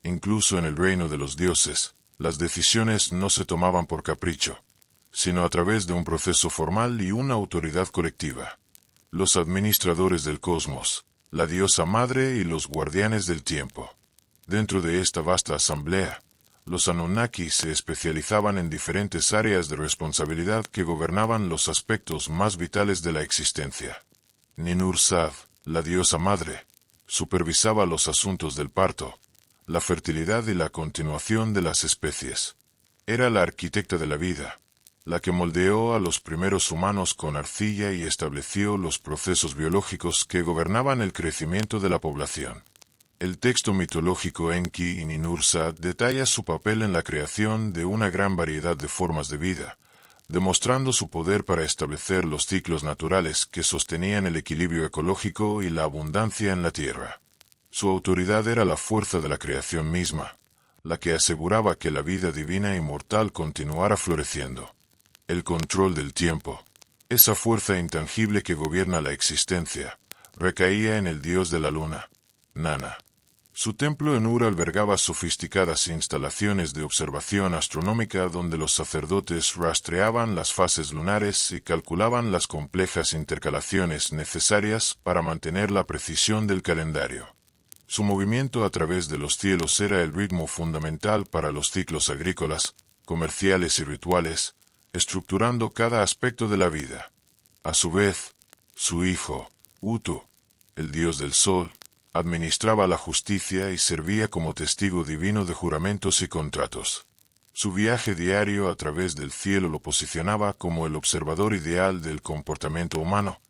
incluso en el reino de los dioses, las decisiones no se tomaban por capricho, sino a través de un proceso formal y una autoridad colectiva. Los administradores del cosmos, la diosa madre y los guardianes del tiempo. Dentro de esta vasta asamblea, los Anunnaki se especializaban en diferentes áreas de responsabilidad que gobernaban los aspectos más vitales de la existencia. Ninhursag, la diosa madre, supervisaba los asuntos del parto, la fertilidad y la continuación de las especies. Era la arquitecta de la vida, la que moldeó a los primeros humanos con arcilla y estableció los procesos biológicos que gobernaban el crecimiento de la población. El texto mitológico Enki y Ninursa detalla su papel en la creación de una gran variedad de formas de vida, demostrando su poder para establecer los ciclos naturales que sostenían el equilibrio ecológico y la abundancia en la tierra. Su autoridad era la fuerza de la creación misma, la que aseguraba que la vida divina y mortal continuara floreciendo. El control del tiempo, esa fuerza intangible que gobierna la existencia, recaía en el dios de la luna, Nana. Su templo en Ur albergaba sofisticadas instalaciones de observación astronómica donde los sacerdotes rastreaban las fases lunares y calculaban las complejas intercalaciones necesarias para mantener la precisión del calendario. Su movimiento a través de los cielos era el ritmo fundamental para los ciclos agrícolas, comerciales y rituales, estructurando cada aspecto de la vida. A su vez, su hijo, Utu, el dios del sol, administraba la justicia y servía como testigo divino de juramentos y contratos. Su viaje diario a través del cielo lo posicionaba como el observador ideal del comportamiento humano,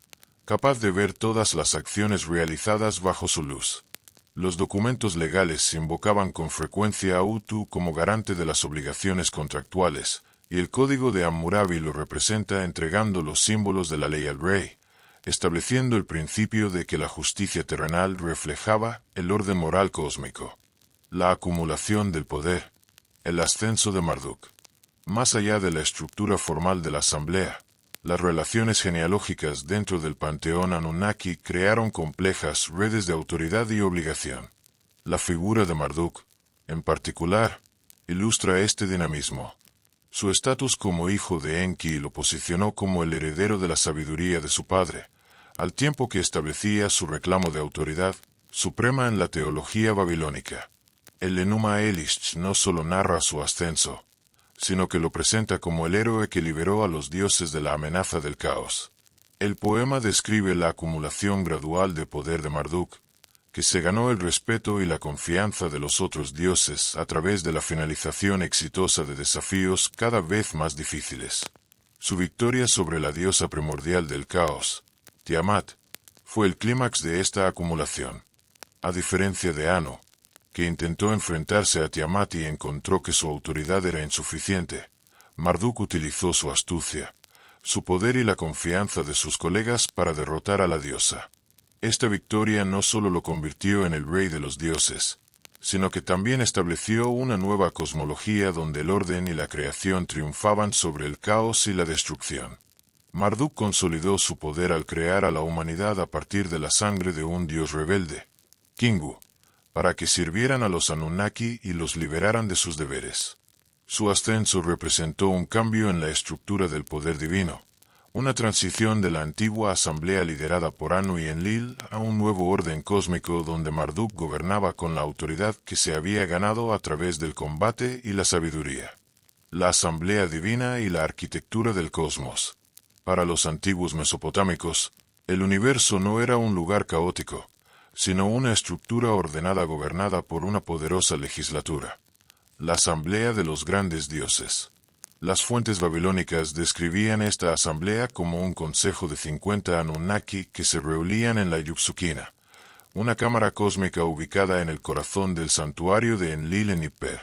capaz de ver todas las acciones realizadas bajo su luz. Los documentos legales invocaban con frecuencia a Utu como garante de las obligaciones contractuales, y el Código de Hammurabi lo representa entregando los símbolos de la ley al rey, estableciendo el principio de que la justicia terrenal reflejaba el orden moral cósmico. La acumulación del poder, el ascenso de Marduk. Más allá de la estructura formal de la asamblea, las relaciones genealógicas dentro del panteón Anunnaki crearon complejas redes de autoridad y obligación. La figura de Marduk, en particular, ilustra este dinamismo. Su estatus como hijo de Enki lo posicionó como el heredero de la sabiduría de su padre, al tiempo que establecía su reclamo de autoridad suprema en la teología babilónica. El Enuma Elish no solo narra su ascenso, sino que lo presenta como el héroe que liberó a los dioses de la amenaza del caos. El poema describe la acumulación gradual de poder de Marduk, que se ganó el respeto y la confianza de los otros dioses a través de la finalización exitosa de desafíos cada vez más difíciles. Su victoria sobre la diosa primordial del caos, Tiamat, fue el clímax de esta acumulación. A diferencia de Anu, que intentó enfrentarse a Tiamat y encontró que su autoridad era insuficiente, Marduk utilizó su astucia, su poder y la confianza de sus colegas para derrotar a la diosa. Esta victoria no solo lo convirtió en el rey de los dioses, sino que también estableció una nueva cosmología donde el orden y la creación triunfaban sobre el caos y la destrucción. Marduk consolidó su poder al crear a la humanidad a partir de la sangre de un dios rebelde, Kingu, para que sirvieran a los Anunnaki y los liberaran de sus deberes. Su ascenso representó un cambio en la estructura del poder divino, una transición de la antigua asamblea liderada por Anu y Enlil a un nuevo orden cósmico donde Marduk gobernaba con la autoridad que se había ganado a través del combate y la sabiduría. La asamblea divina y la arquitectura del cosmos. Para los antiguos mesopotámicos, el universo no era un lugar caótico, sino una estructura ordenada gobernada por una poderosa legislatura. La asamblea de los grandes dioses. Las fuentes babilónicas describían esta asamblea como un consejo de 50 Anunnaki que se reunían en la Yuxukina, una cámara cósmica ubicada en el corazón del santuario de Enlil en Nippur.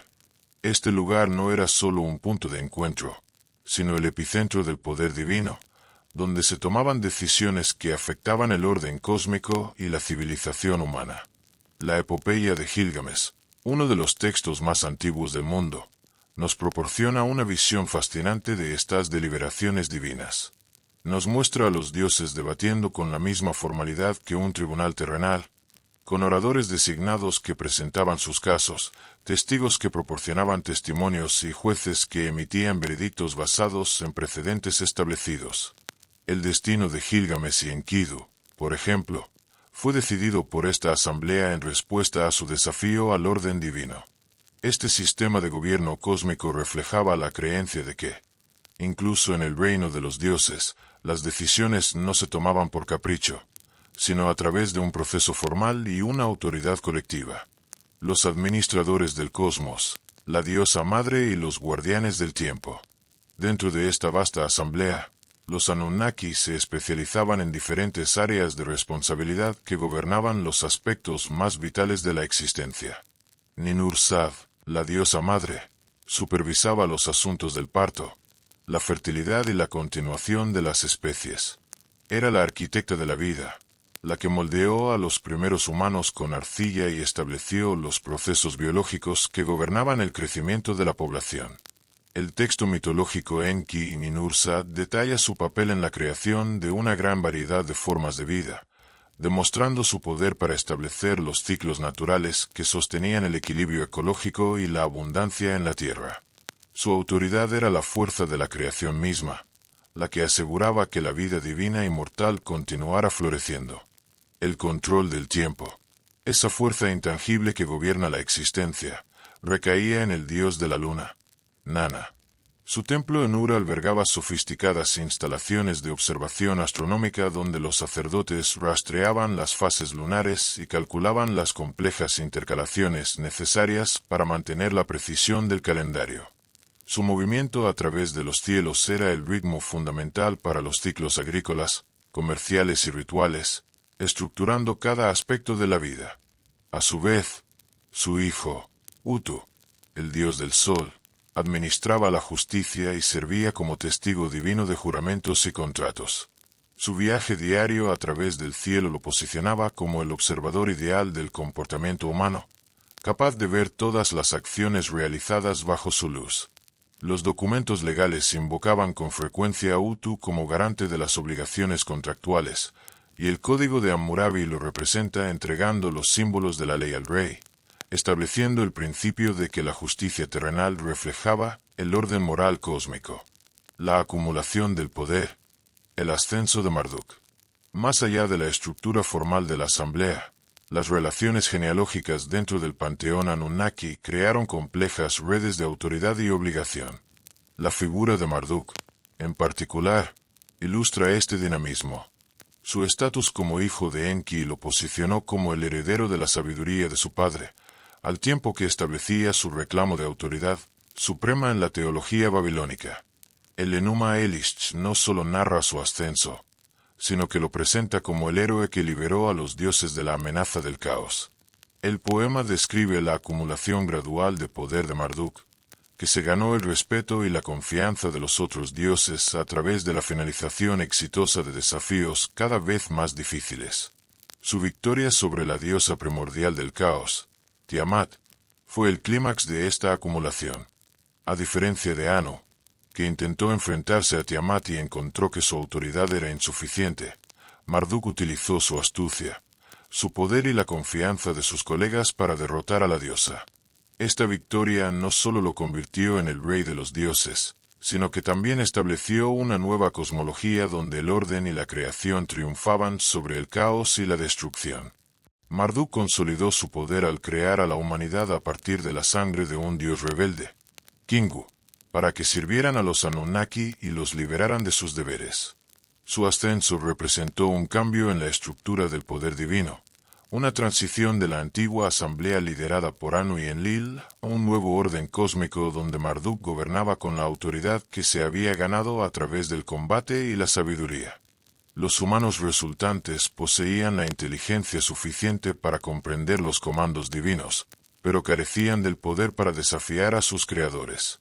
Este lugar no era solo un punto de encuentro, sino el epicentro del poder divino, donde se tomaban decisiones que afectaban el orden cósmico y la civilización humana. La epopeya de Gilgamesh, uno de los textos más antiguos del mundo, nos proporciona una visión fascinante de estas deliberaciones divinas. Nos muestra a los dioses debatiendo con la misma formalidad que un tribunal terrenal, con oradores designados que presentaban sus casos, testigos que proporcionaban testimonios y jueces que emitían veredictos basados en precedentes establecidos. El destino de Gilgamesh y Enkidu, por ejemplo, fue decidido por esta asamblea en respuesta a su desafío al orden divino. Este sistema de gobierno cósmico reflejaba la creencia de que, incluso en el reino de los dioses, las decisiones no se tomaban por capricho, sino a través de un proceso formal y una autoridad colectiva. Los administradores del cosmos, la diosa madre y los guardianes del tiempo. Dentro de esta vasta asamblea, Los Anunnaki se especializaban en diferentes áreas de responsabilidad que gobernaban los aspectos más vitales de la existencia. Ninurzav, la diosa madre, supervisaba los asuntos del parto, la fertilidad y la continuación de las especies. Era la arquitecta de la vida, la que moldeó a los primeros humanos con arcilla y estableció los procesos biológicos que gobernaban el crecimiento de la población. El texto mitológico Enki y Ninursa detalla su papel en la creación de una gran variedad de formas de vida, demostrando su poder para establecer los ciclos naturales que sostenían el equilibrio ecológico y la abundancia en la tierra. Su autoridad era la fuerza de la creación misma, la que aseguraba que la vida divina y mortal continuara floreciendo. El control del tiempo, esa fuerza intangible que gobierna la existencia, recaía en el dios de la luna, Nana. Su templo en Ur albergaba sofisticadas instalaciones de observación astronómica donde los sacerdotes rastreaban las fases lunares y calculaban las complejas intercalaciones necesarias para mantener la precisión del calendario. Su movimiento a través de los cielos era el ritmo fundamental para los ciclos agrícolas, comerciales y rituales, estructurando cada aspecto de la vida. A su vez, su hijo, Utu, el dios del sol, administraba la justicia y servía como testigo divino de juramentos y contratos. Su viaje diario a través del cielo lo posicionaba como el observador ideal del comportamiento humano, capaz de ver todas las acciones realizadas bajo su luz. Los documentos legales invocaban con frecuencia a Utu como garante de las obligaciones contractuales, y el Código de Hammurabi lo representa entregando los símbolos de la ley al rey, estableciendo el principio de que la justicia terrenal reflejaba el orden moral cósmico. La acumulación del poder, el ascenso de Marduk. Más allá de la estructura formal de la asamblea, las relaciones genealógicas dentro del panteón Anunnaki crearon complejas redes de autoridad y obligación. La figura de Marduk, en particular, ilustra este dinamismo. Su estatus como hijo de Enki lo posicionó como el heredero de la sabiduría de su padre, al tiempo que establecía su reclamo de autoridad suprema en la teología babilónica. El Enuma Elish no solo narra su ascenso, sino que lo presenta como el héroe que liberó a los dioses de la amenaza del caos. El poema describe la acumulación gradual de poder de Marduk, que se ganó el respeto y la confianza de los otros dioses a través de la finalización exitosa de desafíos cada vez más difíciles. Su victoria sobre la diosa primordial del caos, Tiamat, fue el clímax de esta acumulación. A diferencia de Anu, que intentó enfrentarse a Tiamat y encontró que su autoridad era insuficiente, Marduk utilizó su astucia, su poder y la confianza de sus colegas para derrotar a la diosa. Esta victoria no solo lo convirtió en el rey de los dioses, sino que también estableció una nueva cosmología donde el orden y la creación triunfaban sobre el caos y la destrucción. Marduk consolidó su poder al crear a la humanidad a partir de la sangre de un dios rebelde, Kingu, para que sirvieran a los Anunnaki y los liberaran de sus deberes. Su ascenso representó un cambio en la estructura del poder divino, una transición de la antigua asamblea liderada por Anu y Enlil a un nuevo orden cósmico donde Marduk gobernaba con la autoridad que se había ganado a través del combate y la sabiduría. Los humanos resultantes poseían la inteligencia suficiente para comprender los comandos divinos, pero carecían del poder para desafiar a sus creadores.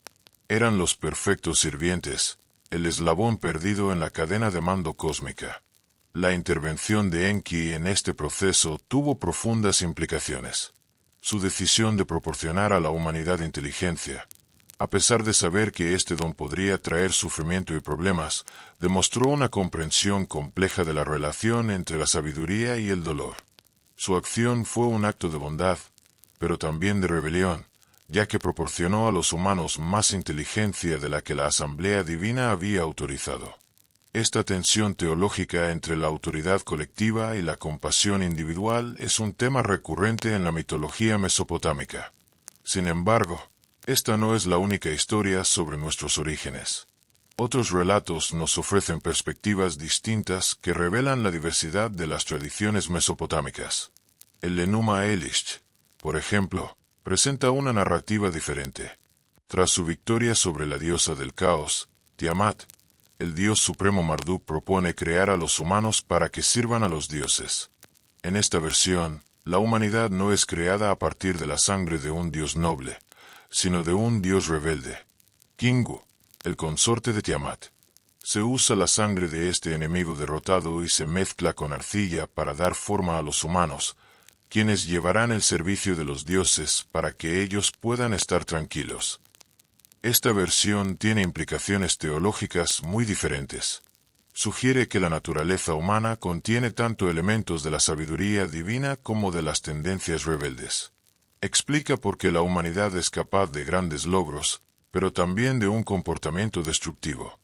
Eran los perfectos sirvientes, el eslabón perdido en la cadena de mando cósmica. La intervención de Enki en este proceso tuvo profundas implicaciones. Su decisión de proporcionar a la humanidad inteligencia, a pesar de saber que este don podría traer sufrimiento y problemas, demostró una comprensión compleja de la relación entre la sabiduría y el dolor. Su acción fue un acto de bondad, pero también de rebelión, ya que proporcionó a los humanos más inteligencia de la que la Asamblea Divina había autorizado. Esta tensión teológica entre la autoridad colectiva y la compasión individual es un tema recurrente en la mitología mesopotámica. Sin embargo, esta no es la única historia sobre nuestros orígenes. Otros relatos nos ofrecen perspectivas distintas que revelan la diversidad de las tradiciones mesopotámicas. El Enuma Elish, por ejemplo, presenta una narrativa diferente. Tras su victoria sobre la diosa del caos, Tiamat, el dios supremo Marduk propone crear a los humanos para que sirvan a los dioses. En esta versión, la humanidad no es creada a partir de la sangre de un dios noble, sino de un dios rebelde, Kingu, el consorte de Tiamat. Se usa la sangre de este enemigo derrotado y se mezcla con arcilla para dar forma a los humanos, quienes llevarán el servicio de los dioses para que ellos puedan estar tranquilos. Esta versión tiene implicaciones teológicas muy diferentes. Sugiere que la naturaleza humana contiene tanto elementos de la sabiduría divina como de las tendencias rebeldes. Explica por qué la humanidad es capaz de grandes logros, pero también de un comportamiento destructivo.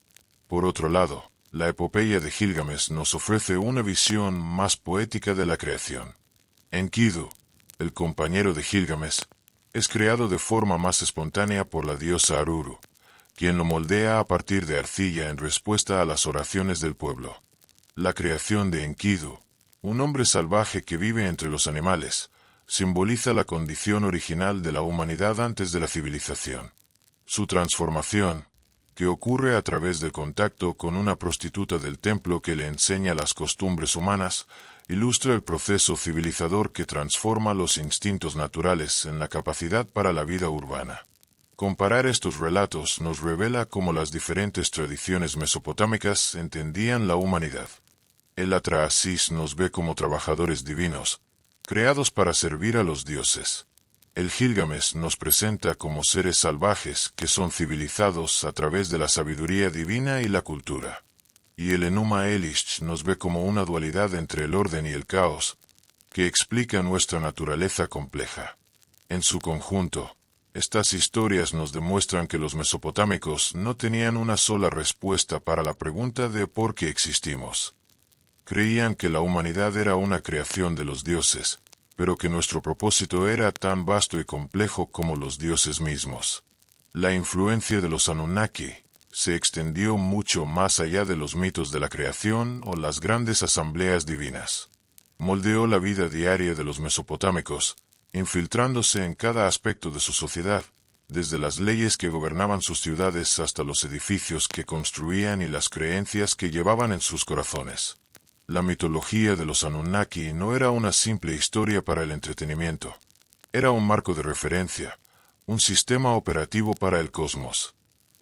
Por otro lado, la epopeya de Gilgamesh nos ofrece una visión más poética de la creación. Enkidu, el compañero de Gilgamesh, es creado de forma más espontánea por la diosa Aruru, quien lo moldea a partir de arcilla en respuesta a las oraciones del pueblo. La creación de Enkidu, un hombre salvaje que vive entre los animales, simboliza la condición original de la humanidad antes de la civilización. Su transformación, que ocurre a través del contacto con una prostituta del templo que le enseña las costumbres humanas, ilustra el proceso civilizador que transforma los instintos naturales en la capacidad para la vida urbana. Comparar estos relatos nos revela cómo las diferentes tradiciones mesopotámicas entendían la humanidad. El Atrahasis nos ve como trabajadores divinos, creados para servir a los dioses. El Gilgamesh nos presenta como seres salvajes que son civilizados a través de la sabiduría divina y la cultura. Y el Enuma Elish nos ve como una dualidad entre el orden y el caos, que explica nuestra naturaleza compleja. En su conjunto, estas historias nos demuestran que los mesopotámicos no tenían una sola respuesta para la pregunta de por qué existimos. Creían que la humanidad era una creación de los dioses, pero que nuestro propósito era tan vasto y complejo como los dioses mismos. La influencia de los Anunnaki se extendió mucho más allá de los mitos de la creación o las grandes asambleas divinas. Moldeó la vida diaria de los mesopotámicos, infiltrándose en cada aspecto de su sociedad, desde las leyes que gobernaban sus ciudades hasta los edificios que construían y las creencias que llevaban en sus corazones. La mitología de los Anunnaki no era una simple historia para el entretenimiento. Era un marco de referencia, un sistema operativo para el cosmos.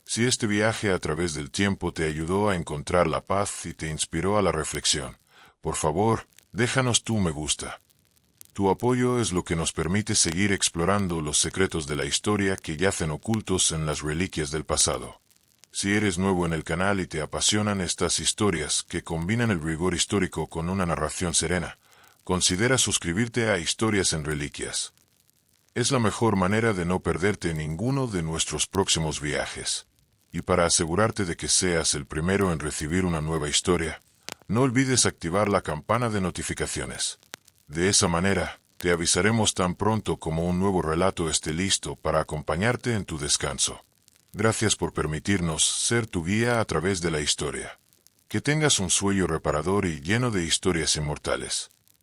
Si este viaje a través del tiempo te ayudó a encontrar la paz y te inspiró a la reflexión, por favor, déjanos tu me gusta. Tu apoyo es lo que nos permite seguir explorando los secretos de la historia que yacen ocultos en las reliquias del pasado. Si eres nuevo en el canal y te apasionan estas historias que combinan el rigor histórico con una narración serena, considera suscribirte a Historias en Reliquias. Es la mejor manera de no perderte ninguno de nuestros próximos viajes. Y para asegurarte de que seas el primero en recibir una nueva historia, no olvides activar la campana de notificaciones. De esa manera, te avisaremos tan pronto como un nuevo relato esté listo para acompañarte en tu descanso. Gracias por permitirnos ser tu guía a través de la historia. Que tengas un sueño reparador y lleno de historias inmortales.